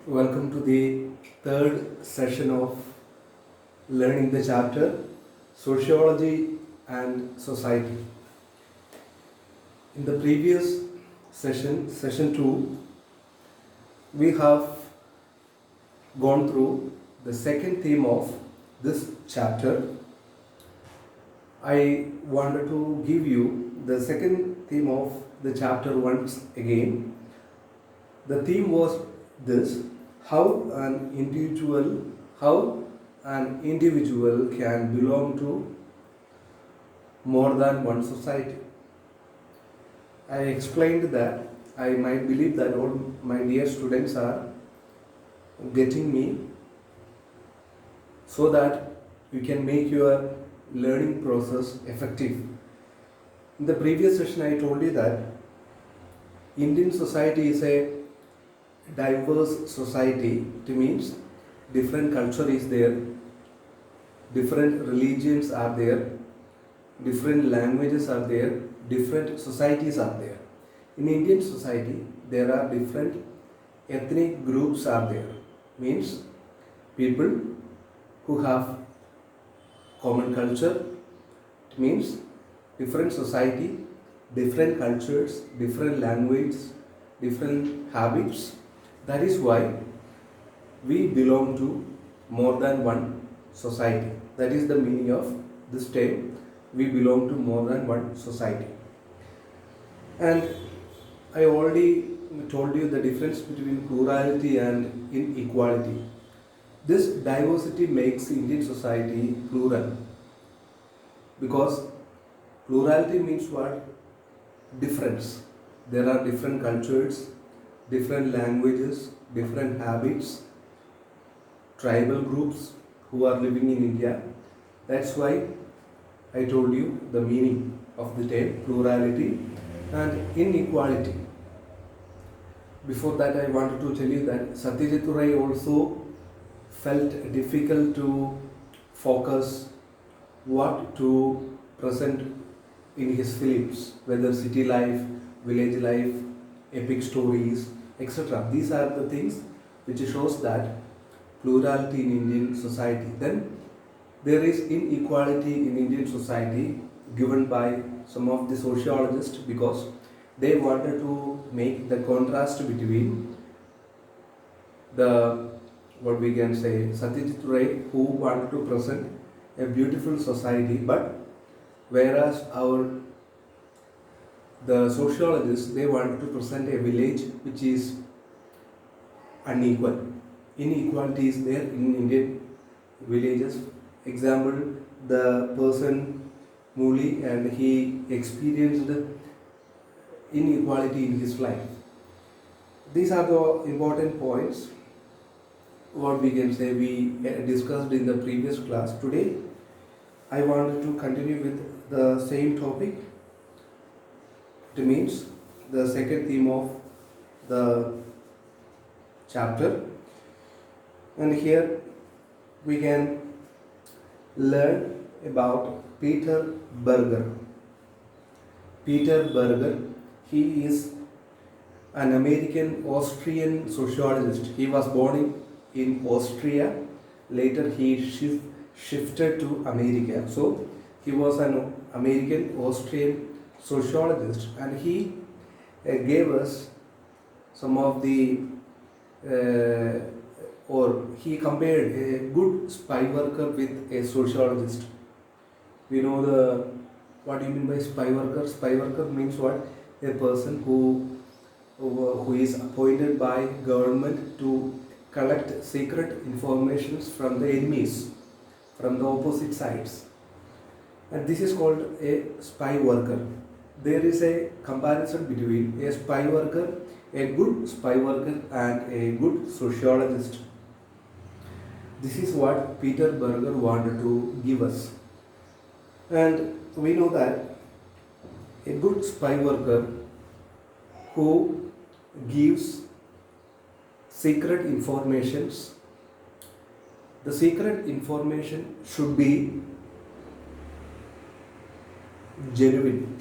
Welcome to the third session of learning the chapter Sociology and Society. In the previous session, session 2, we have gone through the second theme of this chapter. I wanted to give you the second theme of the chapter once again. The theme was this: how an individual can belong to more than one society. I explained that I might believe that all my dear students are getting me, so that you can make your learning process effective. In the previous session I told you that Indian society is a diverse society. It means different culture is there, different religions are there, different languages are there, different societies are there. In Indian society, there are different ethnic groups are there. Means people who have common culture. It means different society, different cultures, different language, different habits. That is why we belong to more than one society. That is the meaning of this term. We belong to more than one society. And I already told you the difference between plurality and inequality. This diversity makes Indian society plural, because plurality means what? Difference. There are different cultures, different languages, different habits, tribal groups who are living in India. That's why I told you the meaning of the term plurality and inequality. Before that, I wanted to tell you that Satyajit Ray also felt difficult to focus what to present in his films, whether city life, village life, epic stories, etc. These are the things which shows that plurality in Indian society. Then there is inequality in Indian society given by some of the sociologists, because they wanted to make the contrast between the, what we can say, Satyajit Ray, who wanted to present a beautiful society, but whereas the sociologists, they wanted to present a village which is unequal. Inequality is there in Indian villages. Example, the person Muli, and he experienced inequality in his life. These are the important points what we can say we discussed in the previous class. Today I wanted to continue with the same topic. It means the second theme of the chapter, and here we can learn about Peter Berger. Peter Berger, he is an American Austrian sociologist. He was born in Austria. Later he shifted to America. So he was an American Austrian sociologist, and he gave us some of the or he compared a good spy worker with a sociologist. We know what do you mean by spy worker? Spy worker means what? A person who is appointed by government to collect secret informations from the enemies, from the opposite sides, and this is called a spy worker. There is a comparison between a spy worker, a good spy worker, and a good sociologist. This is what Peter Berger wanted to give us. And we know that a good spy worker who gives secret informations, the secret information should be genuine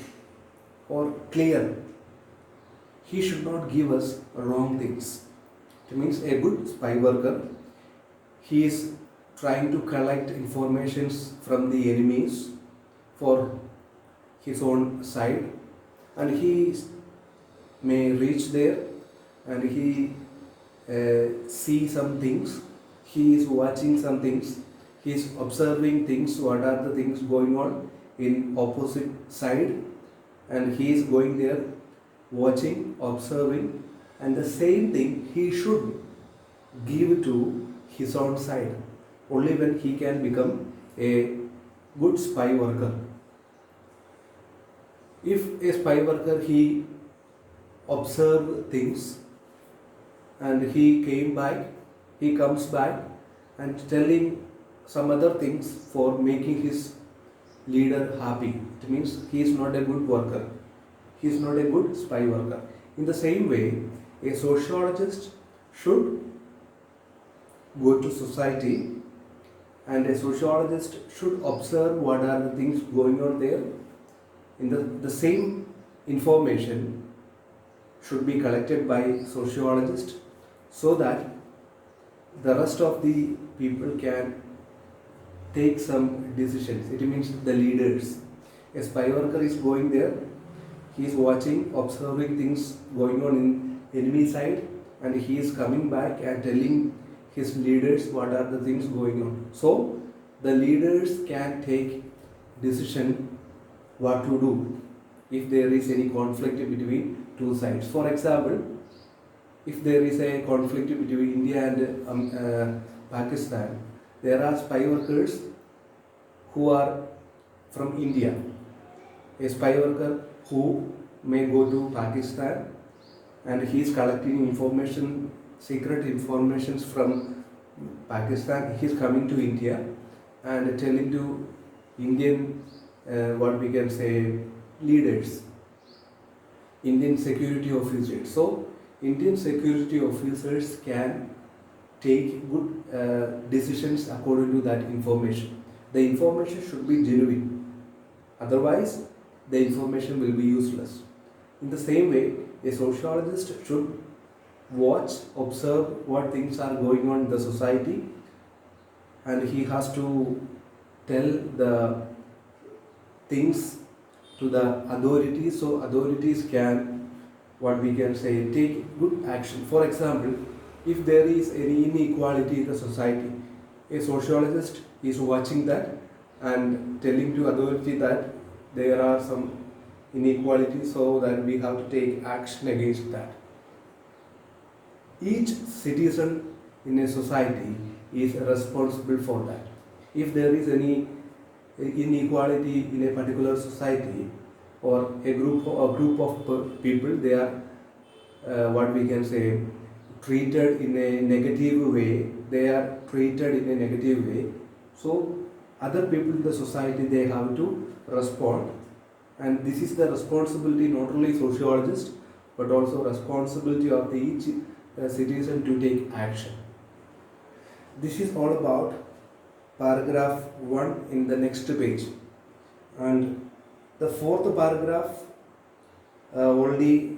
or clear. He should not give us wrong things. It means a good spy worker. He is trying to collect informations from the enemies for his own side, and he may reach there and he see some things. He is watching some things. He is observing things. What are the things going on in opposite side, and he is going there, watching, observing, and the same thing he should give to his own side. Only when he can become a good spy worker. If a spy worker he observe things and he comes back and telling some other things for making his leader happy. It means he is not a good worker. He is not a good spy worker. In the same way, a sociologist should go to society, and a sociologist should observe what are the things going on there. In the same information should be collected by sociologist, so that the rest of the people can take some decisions. It means the leaders. A spy worker is going there, he is watching, observing things going on in enemy side, and he is coming back and telling his leaders what are the things going on. So the leaders can take decision what to do if there is any conflict between two sides. For example, if there is a conflict between India and Pakistan, there are spy workers who are from India. A spy worker who may go to Pakistan and he is collecting information, secret informations from Pakistan. He is coming to India and telling to Indian, what we can say, leaders, Indian security officers. So Indian security officers can take good decisions according to that information. The information should be genuine. Otherwise, the information will be useless. In the same way, a sociologist should watch, observe what things are going on in the society, and he has to tell the things to the authorities, so authorities can, what we can say, take good action. For example, if there is any inequality in the society, a sociologist is watching that and telling to authority that there are some inequalities, so that we have to take action against that. Each citizen in a society is responsible for that. If there is any inequality in a particular society, or a group of people, they are what we can say, treated in a negative way. They are treated in a negative way. So other people in the society, they have to respond, and this is the responsibility not only sociologist but also responsibility of the each citizen to take action. This is all about paragraph 1 in the next page, and the fourth paragraph only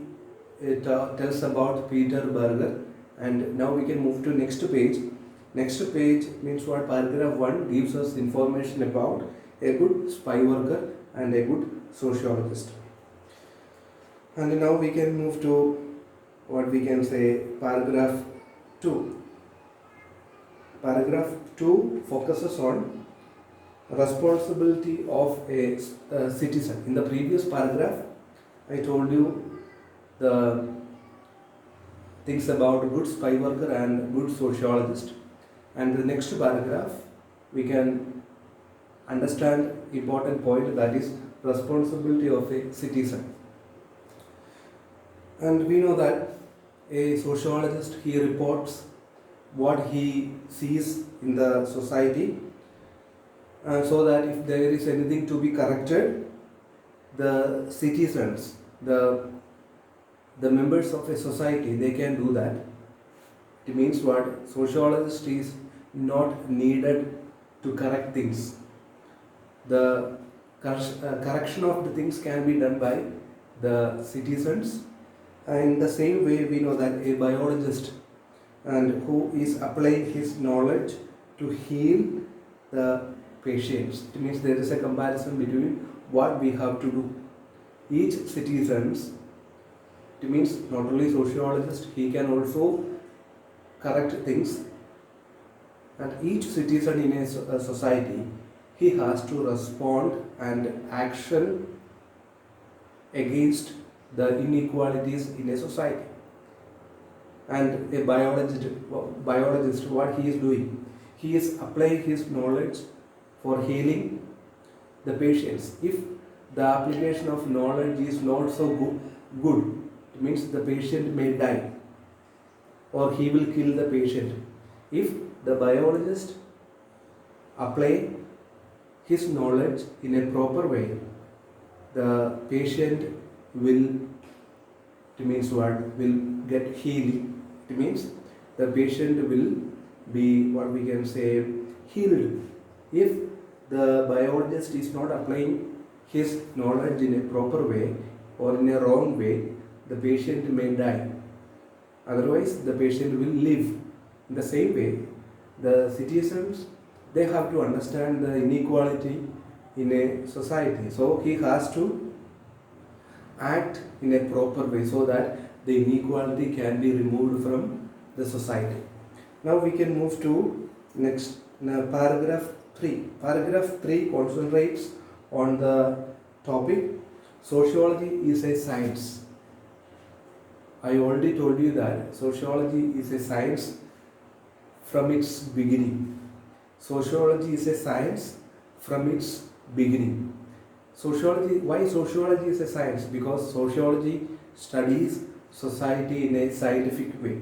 it tells about Peter Berger, and now we can move to next page. Next page means what? Paragraph 1 gives us information about a good spy worker and a good sociologist. And now we can move to what we can say, paragraph 2. Paragraph 2 focuses on responsibility of a citizen. In the previous paragraph, I told you the things about good spy worker and good sociologist. And the next paragraph, we can understand important point, that is responsibility of a citizen. And we know that a sociologist, he reports what he sees in the society, so that if there is anything to be corrected, the citizens, the members of a society, they can do that. It means what? Sociologist is not needed to correct things. The correction of the things can be done by the citizens. And in the same way, we know that a biologist, and who is applying his knowledge to heal the patients. It means there is a comparison between what we have to do. Each citizens, it means not only sociologist, he can also correct things, and each citizen in a society, he has to respond and action against the inequalities in a society. And a biologist, what he is doing, he is applying his knowledge for healing the patients. If the application of knowledge is not so good, it means the patient may die or he will kill the patient. If the biologist apply his knowledge in a proper way, the patient will, it means what, will get healed. It means the patient will be, what we can say, healed. If the biologist is not applying his knowledge in a proper way or in a wrong way, the patient may die. Otherwise, the patient will live. In the same way, the citizens, they have to understand the inequality in a society. So he has to act in a proper way so that the inequality can be removed from the society. Now we can move to next paragraph 3. Paragraph 3 concentrates on the topic sociology is a science. I already told you that sociology is a science from its beginning. Sociology is a science from its beginning. Sociology, why sociology is a science? Because sociology studies society in a scientific way.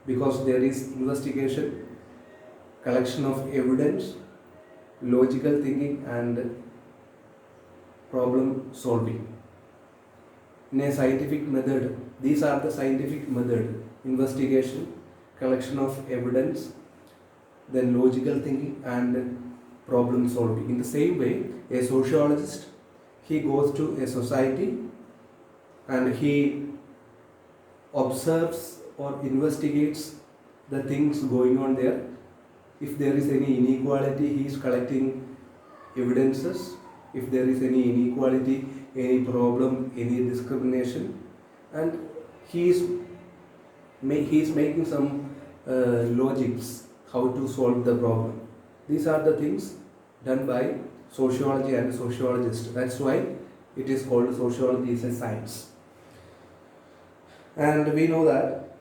Because there is investigation, collection of evidence, logical thinking and problem solving. In a scientific method, these are the scientific method: investigation, collection of evidence, then logical thinking and problem solving. In the same way, a sociologist, he goes to a society and he observes or investigates the things going on there. If there is any inequality, he is collecting evidences. If there is any inequality, any problem, any discrimination, and he is making some logics how to solve the problem. These are the things done by sociology and sociologist. That's why it is called sociology is a science. And we know that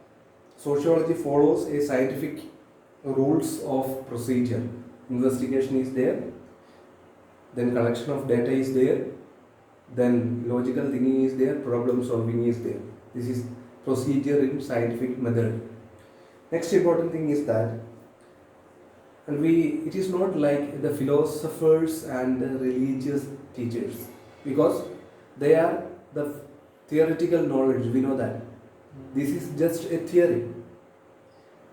sociology follows a scientific rules of procedure. Investigation is there, then collection of data is there, then logical thinking is there, problem solving is there. This is procedure in scientific method. Next important thing is that, and it is not like the philosophers and the religious teachers, because they are the theoretical knowledge, we know that. This is just a theory.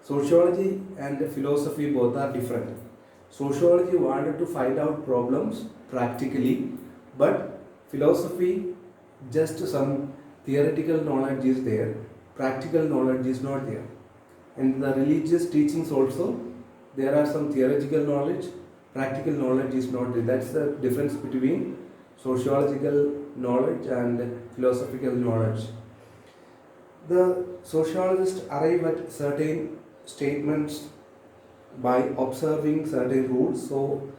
Sociology and philosophy both are different. Sociology wanted to find out problems practically, but philosophy, just some theoretical knowledge is there, practical knowledge is not there. And the religious teachings also, there are some theoretical knowledge, practical knowledge is not there. That's the difference between sociological knowledge and philosophical knowledge. The sociologists arrive at certain statements by observing certain rules, so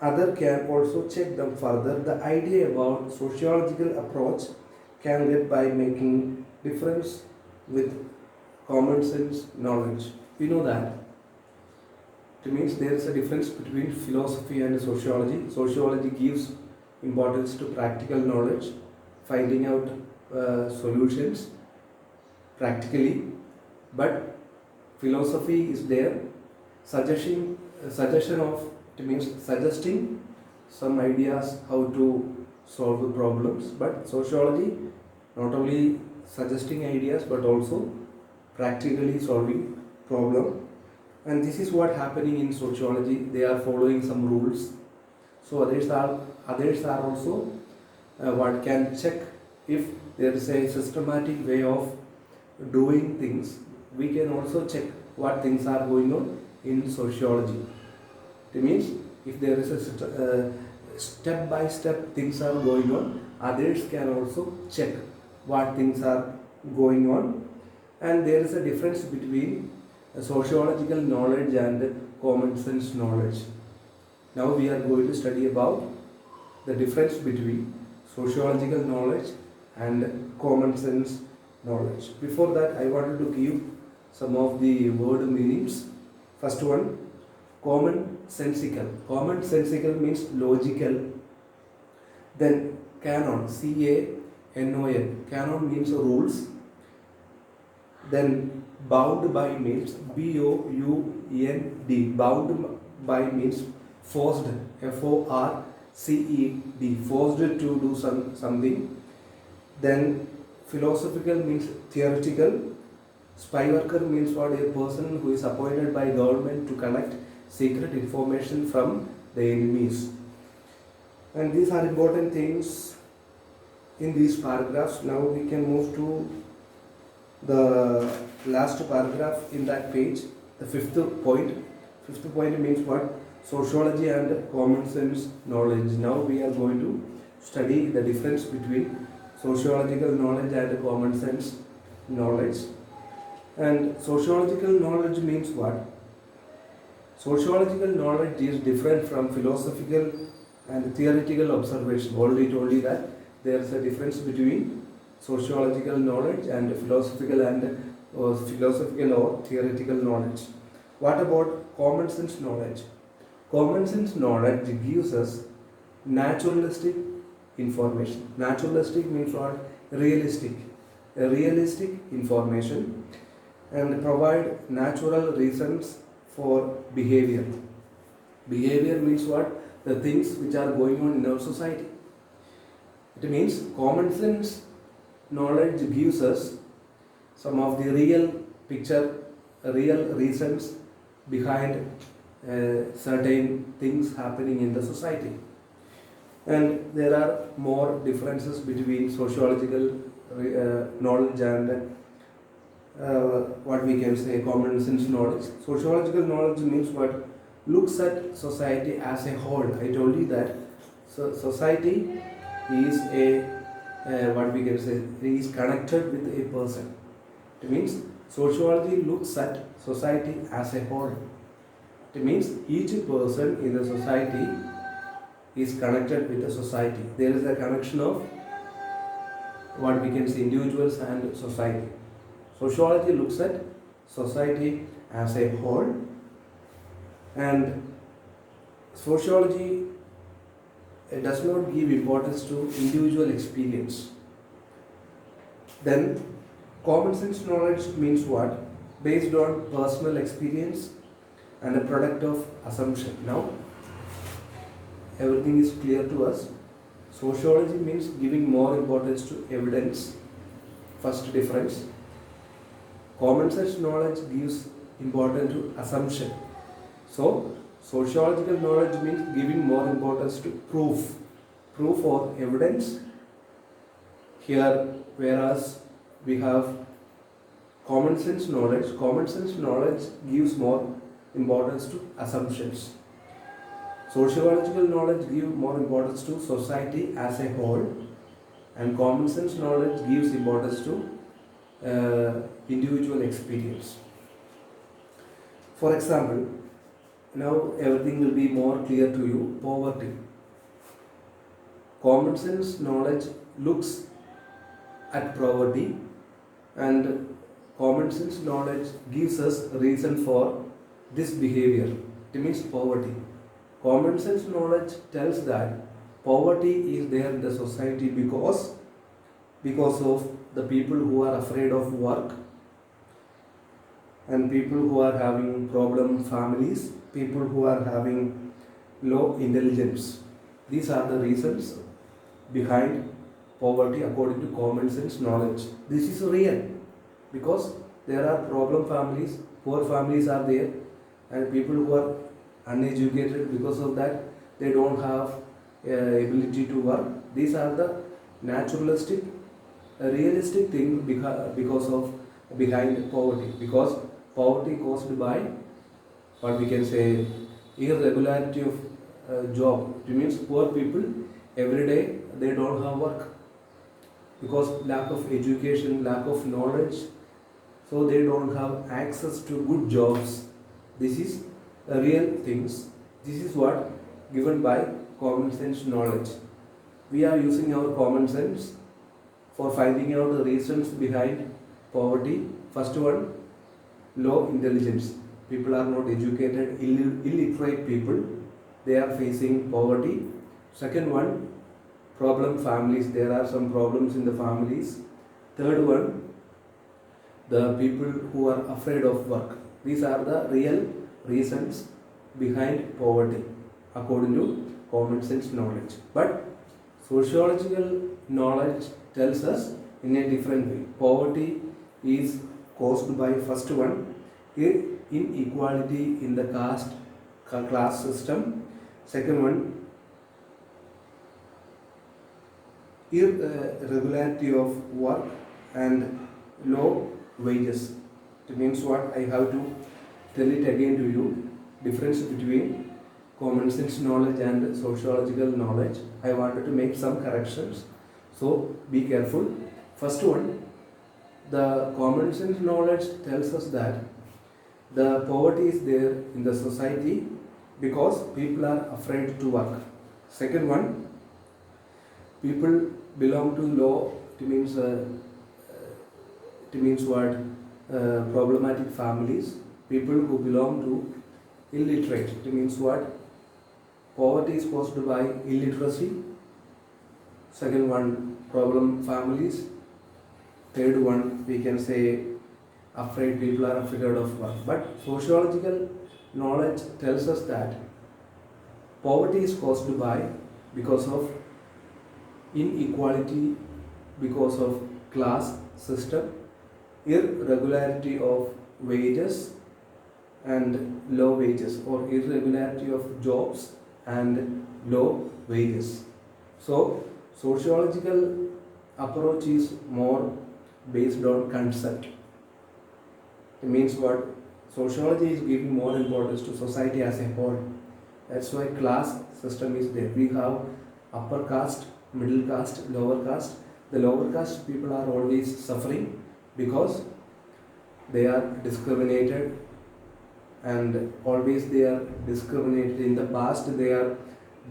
other can also check them further. The idea about sociological approach can get by making difference with common sense knowledge. We know that. It means there is a difference between philosophy and sociology. Sociology gives importance to practical knowledge, finding out solutions practically, but philosophy is there, suggestion of, it means suggesting some ideas how to solve the problems. But sociology not only suggesting ideas but also practically solving problem. And this is what happening in sociology. They are following some rules. So others are also what can check if there is a systematic way of doing things. We can also check what things are going on in sociology. It means if there is a step by step things are going on, others can also check what things are going on. And there is a difference between sociological knowledge and common sense knowledge. Now we are going to study about the difference between sociological knowledge and common sense knowledge. Before that, I wanted to give some of the word meanings. First one, common sensical. Common sensical means logical. Then canon, C-A-N-O-N. Canon means rules. Then bound by means B-O-U-N-D. Bound by means forced, F-O-R-C-E-D. Forced to do something. Then philosophical means theoretical. Spy worker means what? A person who is appointed by government to collect secret information from the enemies. And these are important things in these paragraphs. Now we can move to the last paragraph in that page, the fifth point. Fifth point means what? Sociology and common sense knowledge. Now we are going to study the difference between sociological knowledge and common sense knowledge. And sociological knowledge means what? Sociological knowledge is different from philosophical and theoretical observation. Already told you that there is a difference between sociological knowledge and philosophical or theoretical knowledge. What about common sense knowledge? Common sense knowledge gives us naturalistic information. Naturalistic means what? Realistic. Realistic information, and provide natural reasons for behavior. Behavior means what? The things which are going on in our society. It means common sense knowledge gives us some of the real picture, real reasons behind certain things happening in the society. And there are more differences between sociological knowledge and what we can say common sense knowledge. Sociological knowledge means what? Looks at society as a whole. I told you that society is what we can say, is connected with a person. It means sociology looks at society as a whole. It means each person in the society is connected with the society. There is a connection of what we can say individuals and society. Sociology looks at society as a whole, and sociology does not give importance to individual experience. Then common sense knowledge means what? Based on personal experience and a product of assumption. Now everything is clear to us. Sociology means giving more importance to evidence. First difference. Common sense knowledge gives importance to assumption. So sociological knowledge means giving more importance to proof or evidence here, whereas we have common sense knowledge. Common sense knowledge gives more importance to assumptions. Sociological knowledge gives more importance to society as a whole, and common sense knowledge gives importance to individual experience. For example, now everything will be more clear to you. Poverty. Common sense knowledge looks at poverty, and common sense knowledge gives us reason for this behavior. It means poverty. Common sense knowledge tells that poverty is there in the society because of the people who are afraid of work, and people who are having problem families, people who are having low intelligence. These are the reasons behind poverty according to common sense knowledge. This is real because there are problem families, poor families are there, and people who are uneducated, because of that they don't have ability to work. These are the realistic thing because of behind poverty, because poverty caused by what we can say irregularity of job. It means poor people every day they don't have work because lack of education, lack of knowledge, so they don't have access to good jobs. This is real things. This is what given by common sense knowledge. We are using our common sense for finding out the reasons behind poverty. First one, low intelligence. People are not educated, illiterate people, they are facing poverty. Second one, problem families. There are some problems in the families. Third one, the people who are afraid of work. These are the real reasons behind poverty according to common sense knowledge. But sociological knowledge tells us in a different way. Poverty is caused by first one, inequality in the class system. Second one, irregularity of work and low wages. It means what? I have to tell it again to you. Difference between common sense knowledge and sociological knowledge. I wanted to make some corrections, so be careful. First one, the common sense knowledge tells us that the poverty is there in the society because people are afraid to work. Second one, people belong to low, it means what? Problematic families. People who belong to illiterate, it means what? Poverty is caused by illiteracy. Second one, problem families. Third one, we can say afraid, people are afraid of work. But sociological knowledge tells us that poverty is caused by because of inequality, because of class system, irregularity of wages and low wages, or irregularity of jobs and low wages. So sociological approach is more based on concept. It means what? Sociology is giving more importance to society as a whole. That's why class system is there. We have upper caste, middle caste, lower caste. The lower caste people are always suffering because they are discriminated, and always they are discriminated. In the past they are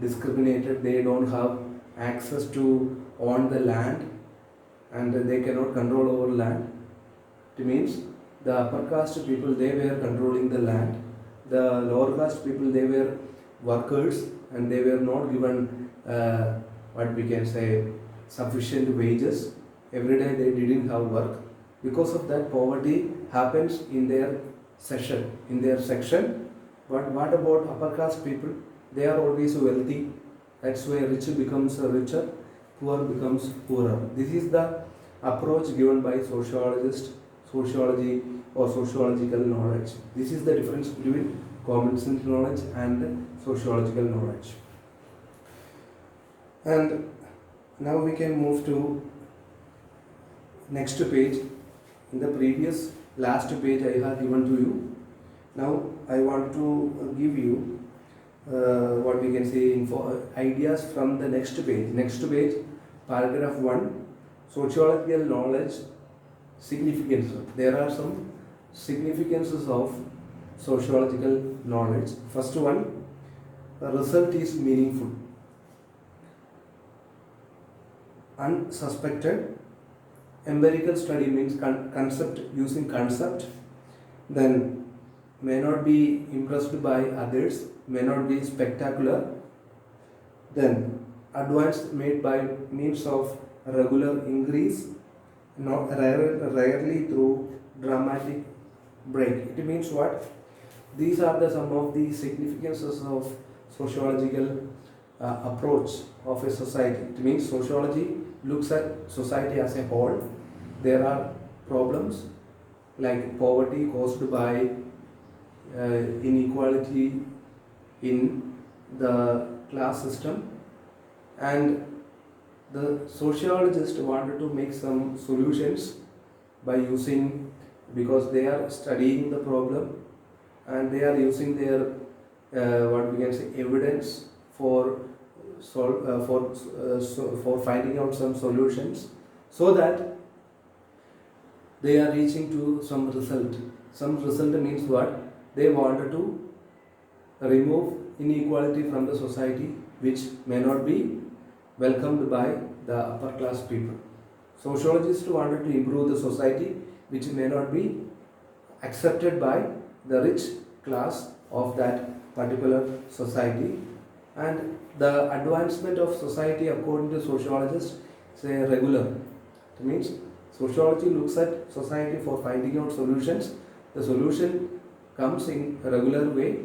discriminated. They don't have access to own the land and they cannot control over land. It means the upper caste people, they were controlling the land. The lower caste people, they were workers and they were not given what we can say sufficient wages. Every day they didn't have work. Because of that, poverty happens in their section. But what about upper caste people? They are always wealthy. That's why rich becomes richer, poor becomes poorer. This is the approach given by sociology or sociological knowledge. This is the difference between common sense knowledge and sociological knowledge. And now we can move to next page. In the previous last page I have given to you. Now I want to give you what we can say ideas from the next page. Next page, paragraph 1, sociological knowledge significance. There are some significances of sociological knowledge. First one, the result is meaningful. Unsuspected. Empirical study means concept, using concept. Then may not be impressed by others, may not be spectacular. Then advance made by means of regular increase, not rarely through dramatic break. It means what? These are some of the significances of sociological approach of a society. It means sociology looks at society as a whole. There are problems like poverty caused by inequality in the class system, and the sociologist wanted to make some solutions by using because they are studying the problem and they are using their what we can say evidence for for finding out some solutions, so that they are reaching to some result. Some result means what? They wanted to remove inequality from the society, which may not be welcomed by the upper class people. Sociologists wanted to improve the society, which may not be accepted by the rich class of that particular society. And the advancement of society, according to sociologists, is a regular. It means sociology looks at society for finding out solutions. The solution comes in a regular way,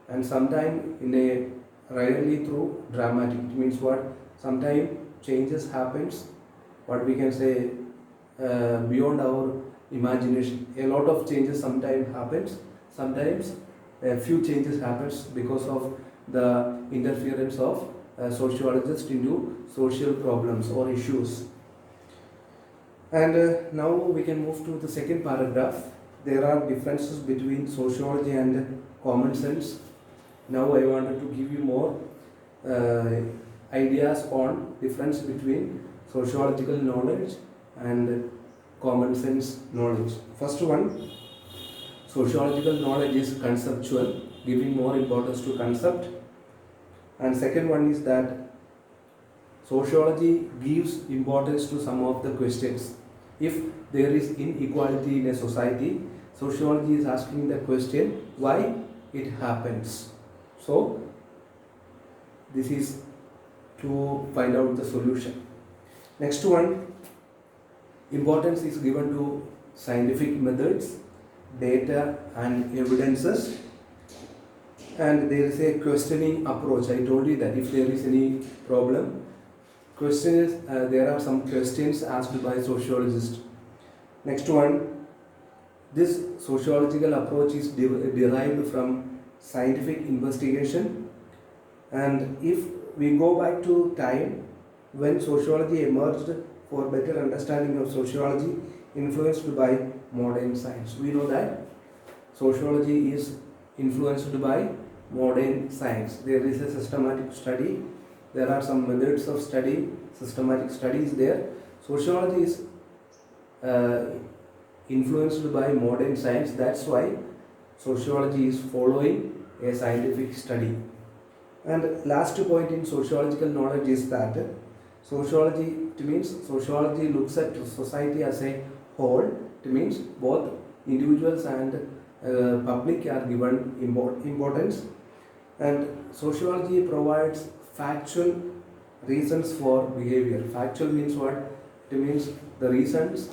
and sometimes in a rarely through dramatic. It means what? Sometimes changes happens, what we can say, beyond our imagination. A lot of changes sometimes happens. Sometimes a few changes happens because of the interference of sociologists into social problems or issues. And now we can move to the second paragraph. There are differences between sociology and common sense. Now I wanted to give you more ideas on difference between sociological knowledge and common sense knowledge. First one, sociological knowledge is conceptual, giving more importance to concept. And second one is that sociology gives importance to some of the questions. If there is inequality in a society, sociology is asking the question why it happens. So this is to find out the solution. Next one, importance is given to scientific methods, data and evidences, and there is a questioning approach. I told you that if there is any problem, there are some questions asked by sociologists. Next one, this sociological approach is derived from scientific investigation, and if we go back to time when sociology emerged for better understanding of sociology influenced by modern science. We know that sociology is influenced by modern science. There is a systematic study, there are some methods of study, systematic studies there. Sociology is influenced by modern science, that's why sociology is following a scientific study. And last point in sociological knowledge is that sociology, it means sociology looks at society as a whole. It means both individuals and public are given importance, and sociology provides factual reasons for behavior. Factual means what? It means the reasons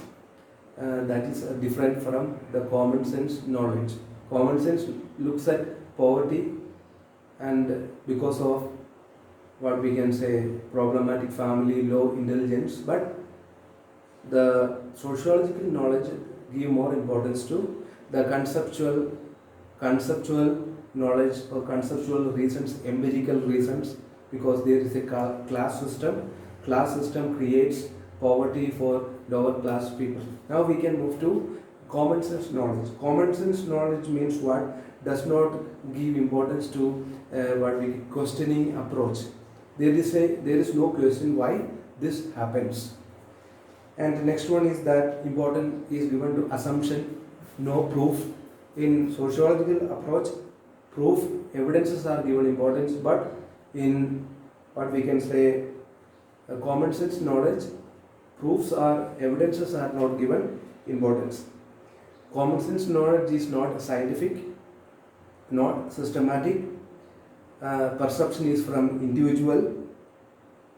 that is different from the common sense knowledge. Common sense looks at poverty, and because of what we can say problematic family, low intelligence, but the sociological knowledge give more importance to the conceptual knowledge or conceptual reasons, empirical reasons, because there is a class system. Class system creates poverty for lower class people. Now we can move to common sense knowledge. Common sense knowledge means what? Does not give importance to what we questioning approach. There is no question why this happens. And the next one is that important is given to assumption, no proof. In sociological approach, proof, evidences are given importance, but in what we can say common sense knowledge, proofs or evidences are not given importance. Common sense knowledge is not scientific, not systematic. Perception is from individual,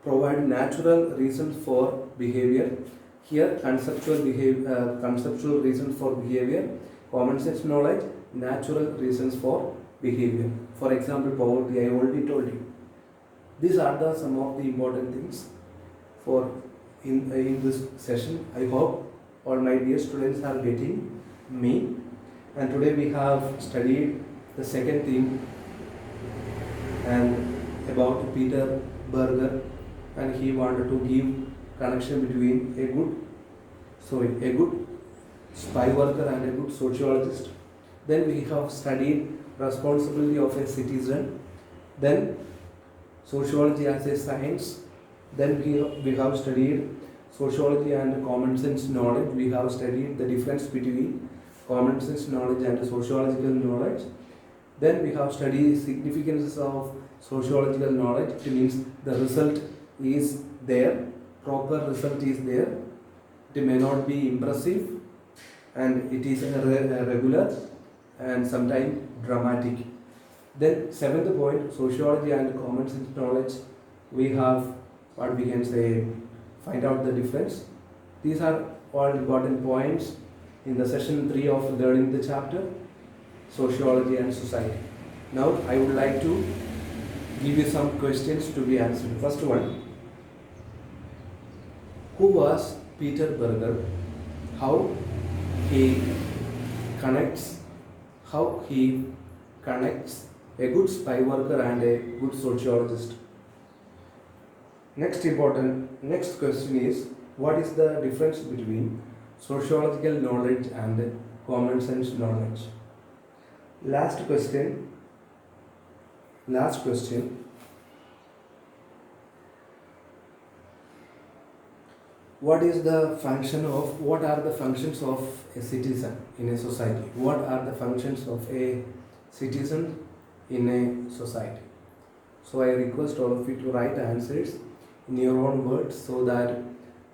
provide natural reasons for behavior. Here conceptual reasons for behavior. Common sense knowledge, natural reasons for behavior. For example, poverty, I already told you. These are some of the important things for in this session. I hope all my dear students are getting me. And today we have studied the second theme and about Peter Berger, and he wanted to give connection between a good spy worker and a good sociologist. Then we have studied responsibility of a citizen. Then sociology as a science. Then we have studied sociology and common sense knowledge. We have studied the difference between common sense knowledge and sociological knowledge. Then we have studied significance of sociological knowledge. It means the result is there, proper result is there. It may not be impressive and it is regular and sometimes dramatic. Then seventh point, sociology and common sense knowledge. We have what we can say, find out the difference. These are all important points in the session 3 of learning the chapter sociology and society. Now I would like to give you some questions to be answered. First one, who was Peter Berger? How he connects a good spy worker and a good sociologist. Next question is, what is the difference between sociological knowledge and common sense knowledge? Last question. What are the functions of a citizen in a society? What are the functions of a citizen in a society? So I request all of you to write answers in your own words so that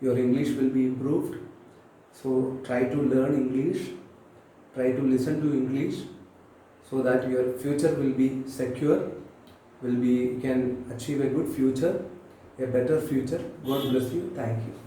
your English will be improved. So try to learn English, try to listen to English so that your future will be secure, you can achieve a good future, a better future. God bless you. Thank you.